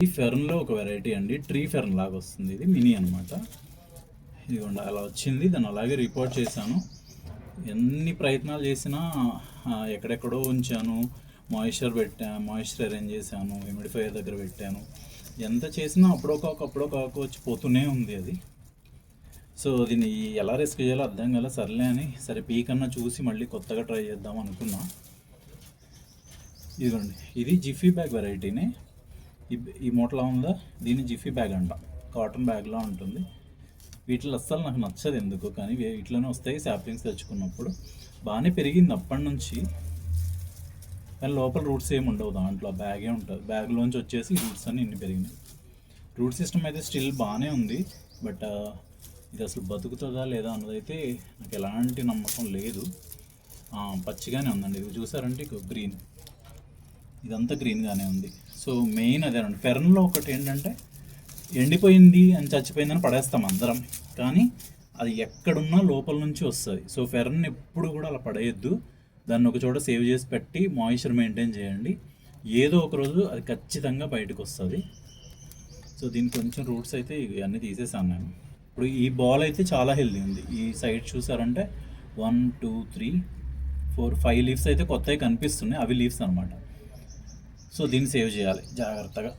ఈ ఫెర్న్లో ఒక వెరైటీ అండి, ట్రీ ఫెర్న్ లాగా వస్తుంది. ఇది మినీ అనమాట. ఇదిగోండి అలా వచ్చింది. దాన్ని అలాగే రిపోర్ట్ చేశాను. ఎన్ని ప్రయత్నాలు చేసినా ఎక్కడెక్కడో ఉంచాను. మాయిశ్చర్ అరేంజ్ చేశాను, హ్యూమిడిఫైయర్ దగ్గర పెట్టాను. ఎంత చేసినా అప్పుడో వచ్చి పోతూనే ఉంది అది. సో దీన్ని ఎలా రెస్క్యూ చేయాలో అర్థం కాలే. సర్లే అని సరే పీకన్నా చూసి మళ్ళీ కొత్తగా ట్రై చేద్దాం అనుకున్నా. ఇదిగోండి ఇది జిఫీ బ్యాగ్ వెరైటీనే. ఈ మూటలా ఉందా, దీన్ని జిఫీ బ్యాగ్ అంట. కాటన్ బ్యాగ్లా ఉంటుంది. వీటిలో అస్సలు నాకు నచ్చదు ఎందుకు, కానీ వీటిలోనే వస్తాయి. శాప్లింగ్స్ తెచ్చుకున్నప్పుడు బాగానే పెరిగింది అప్పటి నుంచి, కానీ లోపల రూట్స్ ఏమి ఉండవు దాంట్లో. బ్యాగే ఉంటుంది. బ్యాగ్లోంచి వచ్చేసి రూట్స్ అన్నీ ఇన్ని పెరిగినాయి. రూట్ సిస్టమ్ అయితే స్టిల్ బాగానే ఉంది, బట్ ఇది అసలు బతుకుతుందా లేదా అన్నదైతే నాకు ఎలాంటి నమ్మకం లేదు. పచ్చిగానే ఉందండి. ఇది చూసారంటే గ్రీన్, ఇదంతా గ్రీన్గానే ఉంది. సో మెయిన్ అదేనండి. ఫెర్న్లో ఒకటి ఏంటంటే ఎండిపోయింది అని చచ్చిపోయిందని పడేస్తాం అందరం, కానీ అది ఎక్కడున్నా లోపల నుంచి వస్తుంది. సో ఫెర్న్ ఎప్పుడు కూడా అలా పడేయద్దు. దాన్ని ఒక చోట సేవ్ చేసి పెట్టి మాయిశ్చర్ మెయింటైన్ చేయండి. ఏదో ఒక రోజు అది ఖచ్చితంగా బయటకు వస్తుంది. సో దీనికి కొంచెం రూట్స్ అయితే ఇవన్నీ తీసేసాను నేను. ఇప్పుడు ఈ బాల్ అయితే చాలా హెల్దీ ఉంది. ఈ సైడ్ చూసారంటే 1 2 3 4 5 లీవ్స్ అయితే కొత్తవి కనిపిస్తున్నాయి. అవి లీవ్స్ అనమాట. సో దీన్ని సేవ్ చేయాలి జాగ్రత్తగా.